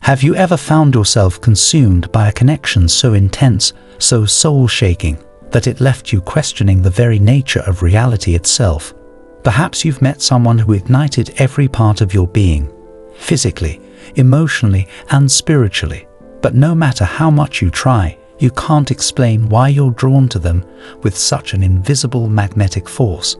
Have you ever found yourself consumed by a connection so intense, so soul-shaking, that it left you questioning the very nature of reality itself? Perhaps you've met someone who ignited every part of your being, physically, emotionally, and spiritually. But no matter how much you try, you can't explain why you're drawn to them with such an invisible magnetic force.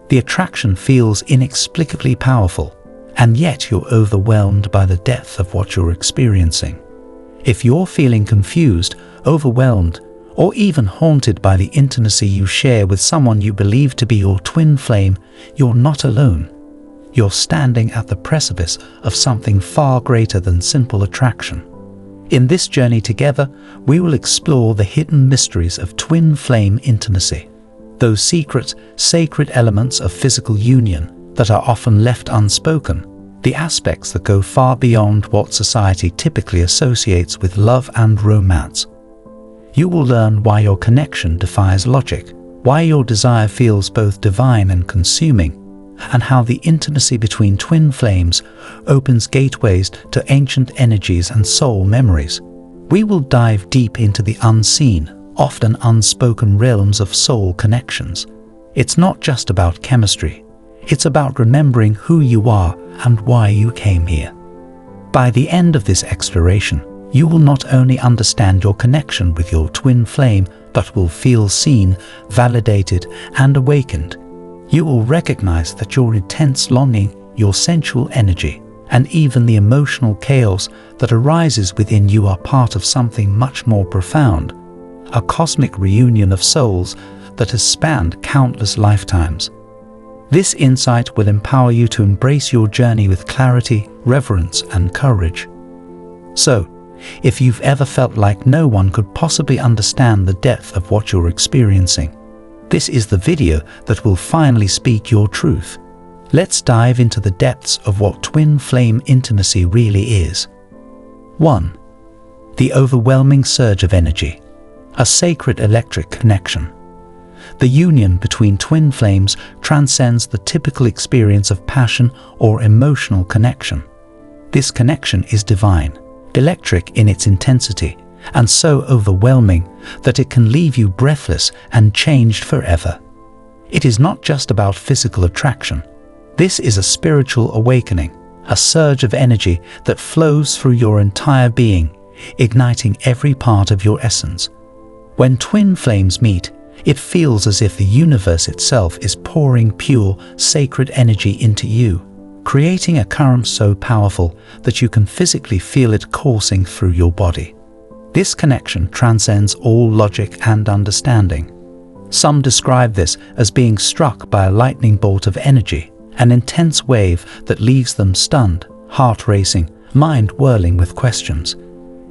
The attraction feels inexplicably powerful, and yet you're overwhelmed by the depth of what you're experiencing. If you're feeling confused, overwhelmed, or even haunted by the intimacy you share with someone you believe to be your twin flame, you're not alone. You're standing at the precipice of something far greater than simple attraction. In this journey together, we will explore the hidden mysteries of twin flame intimacy, those secret, sacred elements of physical union that are often left unspoken, the aspects that go far beyond what society typically associates with love and romance. You will learn why your connection defies logic, why your desire feels both divine and consuming, and how the intimacy between twin flames opens gateways to ancient energies and soul memories. We will dive deep into the unseen, often unspoken realms of soul connections. It's not just about chemistry. It's about remembering who you are and why you came here. By the end of this exploration, you will not only understand your connection with your twin flame, but will feel seen, validated, and awakened. You will recognize that your intense longing, your sensual energy, and even the emotional chaos that arises within you are part of something much more profound, a cosmic reunion of souls that has spanned countless lifetimes. This insight will empower you to embrace your journey with clarity, reverence, and courage. So, if you've ever felt like no one could possibly understand the depth of what you're experiencing, this is the video that will finally speak your truth. Let's dive into the depths of what twin flame intimacy really is. 1. The overwhelming surge of energy, a sacred electric connection. The union between twin flames transcends the typical experience of passion or emotional connection. This connection is divine, electric in its intensity, and so overwhelming that it can leave you breathless and changed forever. It is not just about physical attraction. This is a spiritual awakening, a surge of energy that flows through your entire being, igniting every part of your essence. When twin flames meet, it feels as if the universe itself is pouring pure, sacred energy into you, creating a current so powerful that you can physically feel it coursing through your body. This connection transcends all logic and understanding. Some describe this as being struck by a lightning bolt of energy, an intense wave that leaves them stunned, heart racing, mind whirling with questions.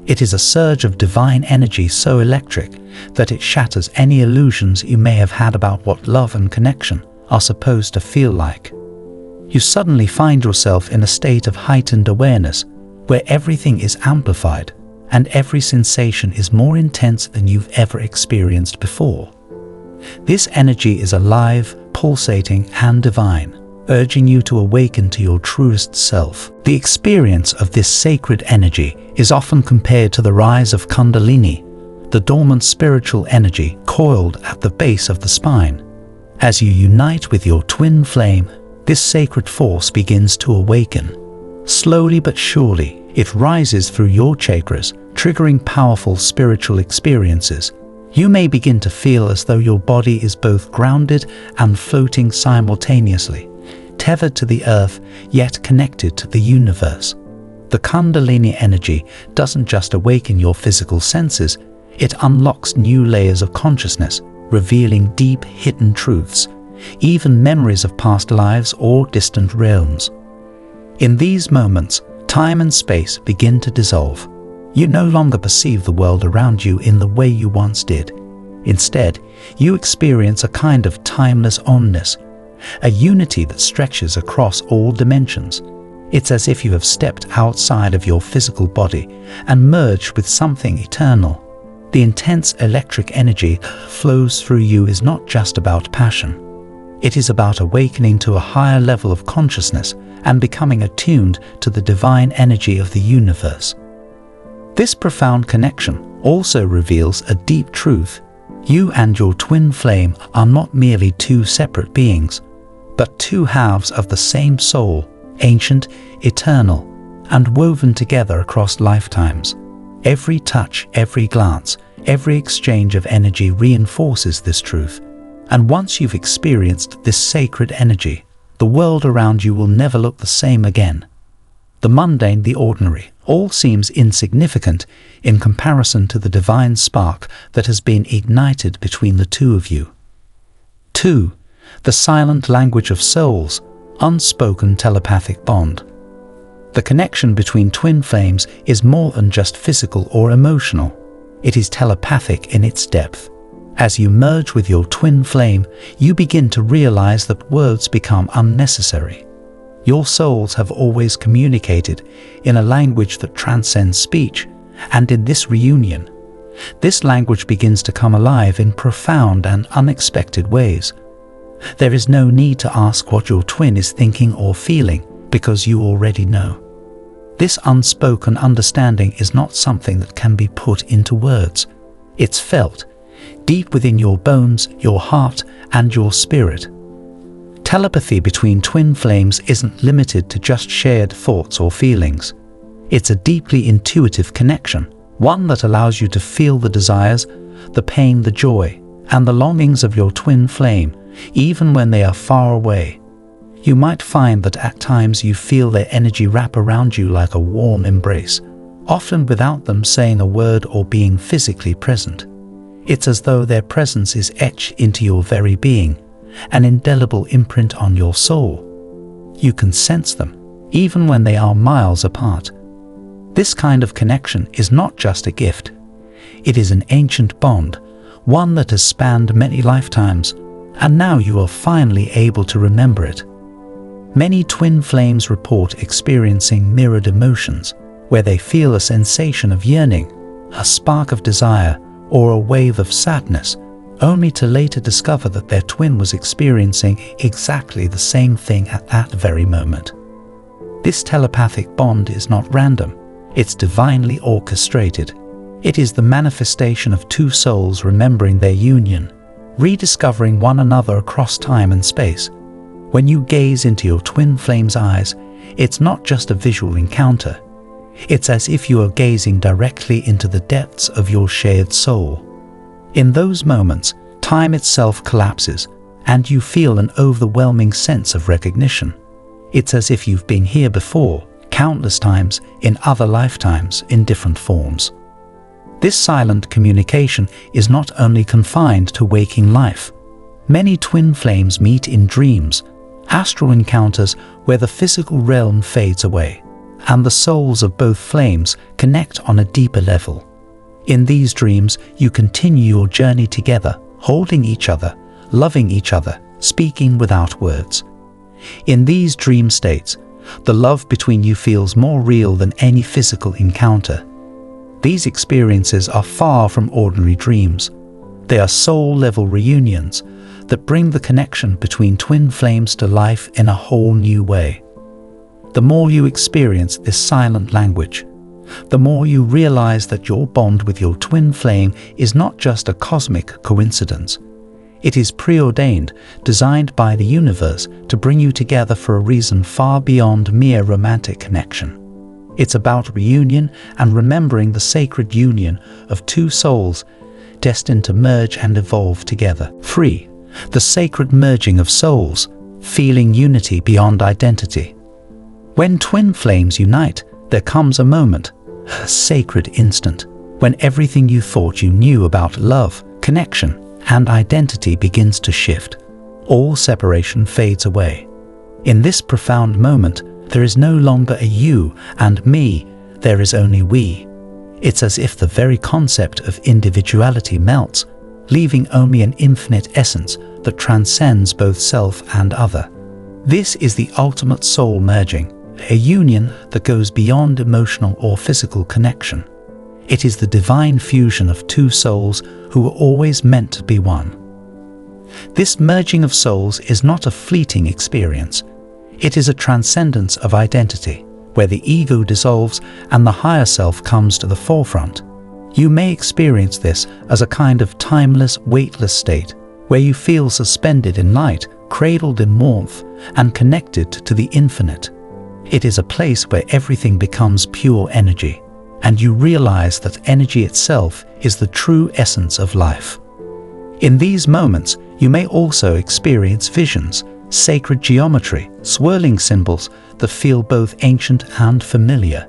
It is a surge of divine energy so electric that it shatters any illusions you may have had about what love and connection are supposed to feel like. You suddenly find yourself in a state of heightened awareness where everything is amplified and every sensation is more intense than you've ever experienced before. This energy is alive, pulsating, and divine, urging you to awaken to your truest self. The experience of this sacred energy is often compared to the rise of Kundalini, the dormant spiritual energy coiled at the base of the spine. As you unite with your twin flame, this sacred force begins to awaken. Slowly but surely, it rises through your chakras, triggering powerful spiritual experiences. You may begin to feel as though your body is both grounded and floating simultaneously, tethered to the earth, yet connected to the universe. The Kundalini energy doesn't just awaken your physical senses, it unlocks new layers of consciousness, revealing deep, hidden truths, even memories of past lives or distant realms. In these moments, time and space begin to dissolve. You no longer perceive the world around you in the way you once did. Instead, you experience a kind of timeless onness, a unity that stretches across all dimensions. It's as if you have stepped outside of your physical body and merged with something eternal. The intense electric energy that flows through you is not just about passion. It is about awakening to a higher level of consciousness and becoming attuned to the divine energy of the universe. This profound connection also reveals a deep truth. You and your twin flame are not merely two separate beings, but two halves of the same soul, ancient, eternal, and woven together across lifetimes. Every touch, every glance, every exchange of energy reinforces this truth. And once you've experienced this sacred energy, the world around you will never look the same again. The mundane, the ordinary, all seems insignificant in comparison to the divine spark that has been ignited between the two of you. 2. The silent language of souls, unspoken telepathic bond. The connection between twin flames is more than just physical or emotional. It is telepathic in its depth. As you merge with your twin flame, you begin to realize that words become unnecessary. Your souls have always communicated in a language that transcends speech, and in this reunion, this language begins to come alive in profound and unexpected ways. There is no need to ask what your twin is thinking or feeling, because you already know. This unspoken understanding is not something that can be put into words. It's felt deep within your bones, your heart, and your spirit. Telepathy between twin flames isn't limited to just shared thoughts or feelings. It's a deeply intuitive connection, one that allows you to feel the desires, the pain, the joy, and the longings of your twin flame, even when they are far away. You might find that at times you feel their energy wrap around you like a warm embrace, often without them saying a word or being physically present. It's as though their presence is etched into your very being, an indelible imprint on your soul. You can sense them, even when they are miles apart. This kind of connection is not just a gift. It is an ancient bond, one that has spanned many lifetimes, and now you are finally able to remember it. Many twin flames report experiencing mirrored emotions, where they feel a sensation of yearning, a spark of desire, or a wave of sadness, only to later discover that their twin was experiencing exactly the same thing at that very moment. This telepathic bond is not random, it's divinely orchestrated. It is the manifestation of two souls remembering their union, rediscovering one another across time and space. When you gaze into your twin flame's eyes, it's not just a visual encounter. It's as if you are gazing directly into the depths of your shared soul. In those moments, time itself collapses, and you feel an overwhelming sense of recognition. It's as if you've been here before, countless times, in other lifetimes, in different forms. This silent communication is not only confined to waking life. Many twin flames meet in dreams, astral encounters where the physical realm fades away, and the souls of both flames connect on a deeper level. In these dreams, you continue your journey together, holding each other, loving each other, speaking without words. In these dream states, the love between you feels more real than any physical encounter. These experiences are far from ordinary dreams. They are soul-level reunions that bring the connection between twin flames to life in a whole new way. The more you experience this silent language, the more you realize that your bond with your twin flame is not just a cosmic coincidence. It is preordained, designed by the universe to bring you together for a reason far beyond mere romantic connection. It's about reunion and remembering the sacred union of two souls destined to merge and evolve together. 3. The sacred merging of souls, feeling unity beyond identity. When twin flames unite, there comes a moment, a sacred instant, when everything you thought you knew about love, connection, and identity begins to shift. All separation fades away. In this profound moment, there is no longer a you and me, there is only we. It's as if the very concept of individuality melts, leaving only an infinite essence that transcends both self and other. This is the ultimate soul merging, a union that goes beyond emotional or physical connection. It is the divine fusion of two souls who were always meant to be one. This merging of souls is not a fleeting experience. It is a transcendence of identity, where the ego dissolves and the higher self comes to the forefront. You may experience this as a kind of timeless, weightless state, where you feel suspended in light, cradled in warmth, and connected to the infinite. It is a place where everything becomes pure energy, and you realize that energy itself is the true essence of life. In these moments, you may also experience visions, sacred geometry, swirling symbols that feel both ancient and familiar.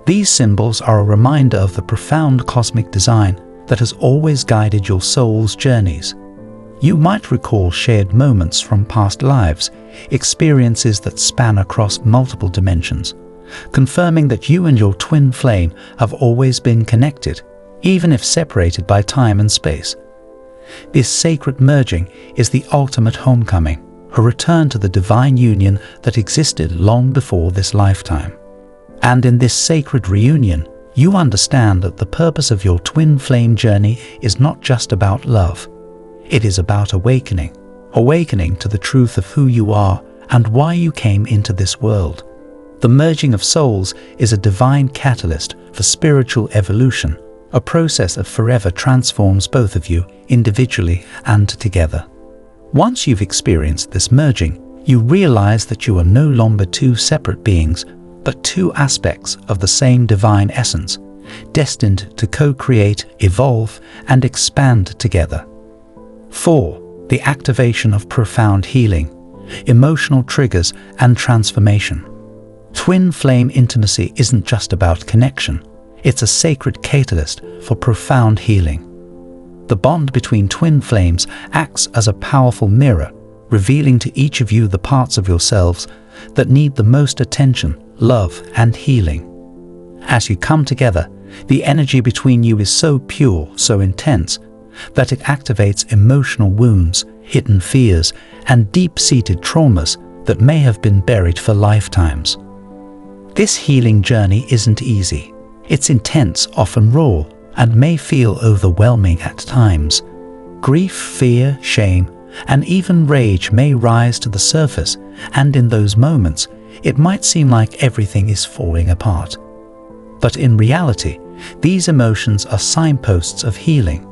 These symbols are a reminder of the profound cosmic design that has always guided your soul's journeys. You might recall shared moments from past lives, experiences that span across multiple dimensions, confirming that you and your twin flame have always been connected, even if separated by time and space. This sacred merging is the ultimate homecoming, a return to the divine union that existed long before this lifetime. And in this sacred reunion, you understand that the purpose of your twin flame journey is not just about love. It is about awakening to the truth of who you are and why you came into this world. The merging of souls is a divine catalyst for spiritual evolution, a process that forever transforms both of you individually and together. Once you've experienced this merging, you realize that you are no longer two separate beings, but two aspects of the same divine essence, destined to co-create, evolve, and expand together. 4. The activation of profound healing, emotional triggers, and transformation. Twin flame intimacy isn't just about connection. It's a sacred catalyst for profound healing. The bond between twin flames acts as a powerful mirror, revealing to each of you the parts of yourselves that need the most attention, love, and healing. As you come together, the energy between you is so pure, so intense, that it activates emotional wounds, hidden fears, and deep-seated traumas that may have been buried for lifetimes. This healing journey isn't easy. It's intense, often raw, and may feel overwhelming at times. Grief, fear, shame, and even rage may rise to the surface, and in those moments, it might seem like everything is falling apart. But in reality, these emotions are signposts of healing.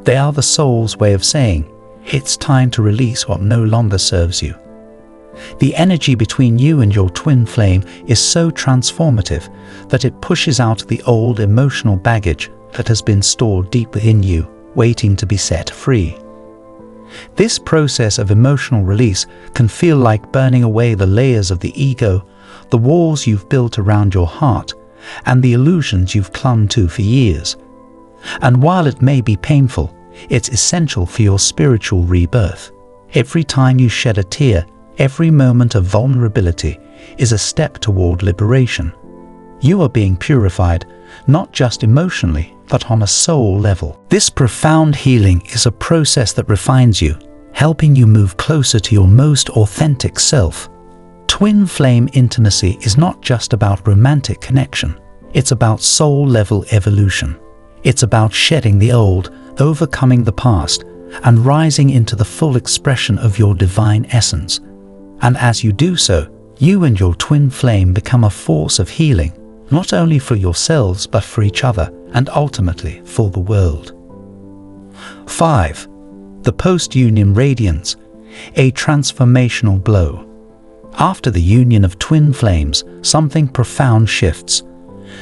They are the soul's way of saying, it's time to release what no longer serves you. The energy between you and your twin flame is so transformative that it pushes out the old emotional baggage that has been stored deep within you, waiting to be set free. This process of emotional release can feel like burning away the layers of the ego, the walls you've built around your heart, and the illusions you've clung to for years. And while it may be painful, it's essential for your spiritual rebirth. Every time you shed a tear, every moment of vulnerability is a step toward liberation. You are being purified, not just emotionally, but on a soul level. This profound healing is a process that refines you, helping you move closer to your most authentic self. Twin flame intimacy is not just about romantic connection. It's about soul-level evolution. It's about shedding the old, overcoming the past, and rising into the full expression of your divine essence. And as you do so, you and your twin flame become a force of healing, not only for yourselves but for each other, and ultimately for the world. 5. The post-union radiance, a transformational blow. After the union of twin flames, something profound shifts,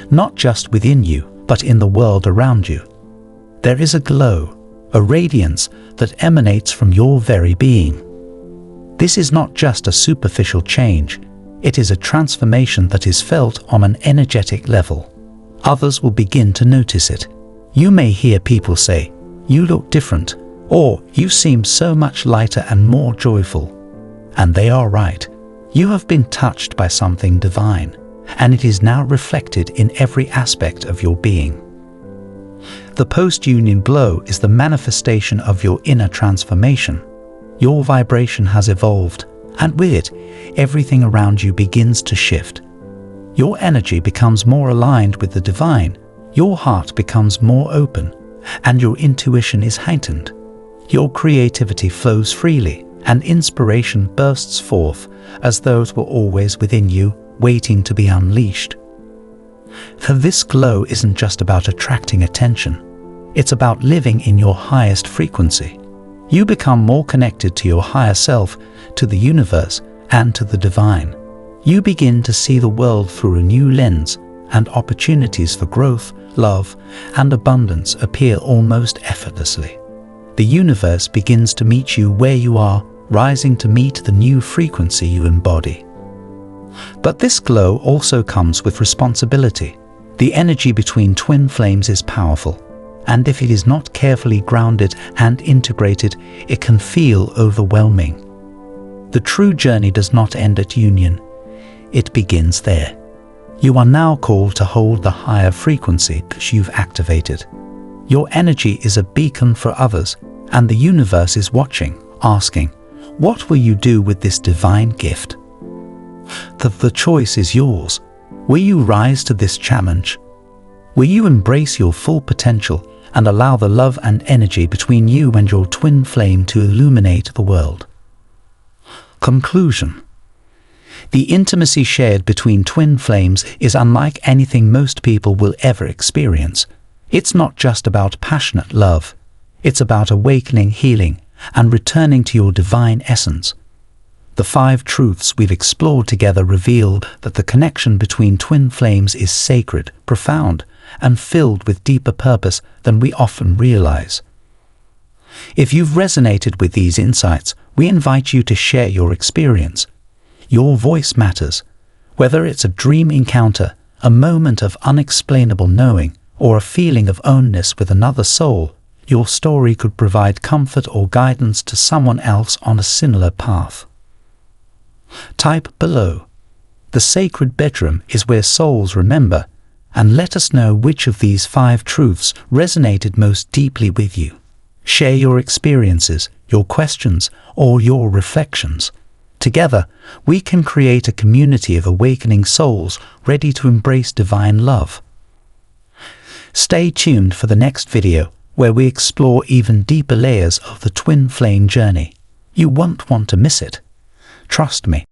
not just within you, but in the world around you. There is a glow, a radiance that emanates from your very being. This is not just a superficial change, it is a transformation that is felt on an energetic level. Others will begin to notice it. You may hear people say, "You look different," or "You seem so much lighter and more joyful." And they are right. You have been touched by something divine, and it is now reflected in every aspect of your being. The post-union glow is the manifestation of your inner transformation. Your vibration has evolved, and with it, everything around you begins to shift. Your energy becomes more aligned with the divine, your heart becomes more open, and your intuition is heightened. Your creativity flows freely, and inspiration bursts forth as though it were always within you, waiting to be unleashed. For this glow isn't just about attracting attention. It's about living in your highest frequency. You become more connected to your higher self, to the universe, and to the divine. You begin to see the world through a new lens, and opportunities for growth, love, and abundance appear almost effortlessly. The universe begins to meet you where you are, rising to meet the new frequency you embody. But this glow also comes with responsibility. The energy between twin flames is powerful, and if it is not carefully grounded and integrated, it can feel overwhelming. The true journey does not end at union. It begins there. You are now called to hold the higher frequency that you've activated. Your energy is a beacon for others, and the universe is watching, asking, what will you do with this divine gift? The choice is yours. Will you rise to this challenge? Will you embrace your full potential and allow the love and energy between you and your twin flame to illuminate the world? Conclusion. The intimacy shared between twin flames is unlike anything most people will ever experience. It's not just about passionate love. It's about awakening, healing, and returning to your divine essence. The 5 truths we've explored together reveal that the connection between twin flames is sacred, profound, and filled with deeper purpose than we often realize. If you've resonated with these insights, we invite you to share your experience. Your voice matters. Whether it's a dream encounter, a moment of unexplainable knowing, or a feeling of ownness with another soul, your story could provide comfort or guidance to someone else on a similar path. Type below. The sacred bedroom is where souls remember, and let us know which of these 5 truths resonated most deeply with you. Share your experiences, your questions, or your reflections. Together, we can create a community of awakening souls ready to embrace divine love. Stay tuned for the next video, where we explore even deeper layers of the twin flame journey. You won't want to miss it. Trust me.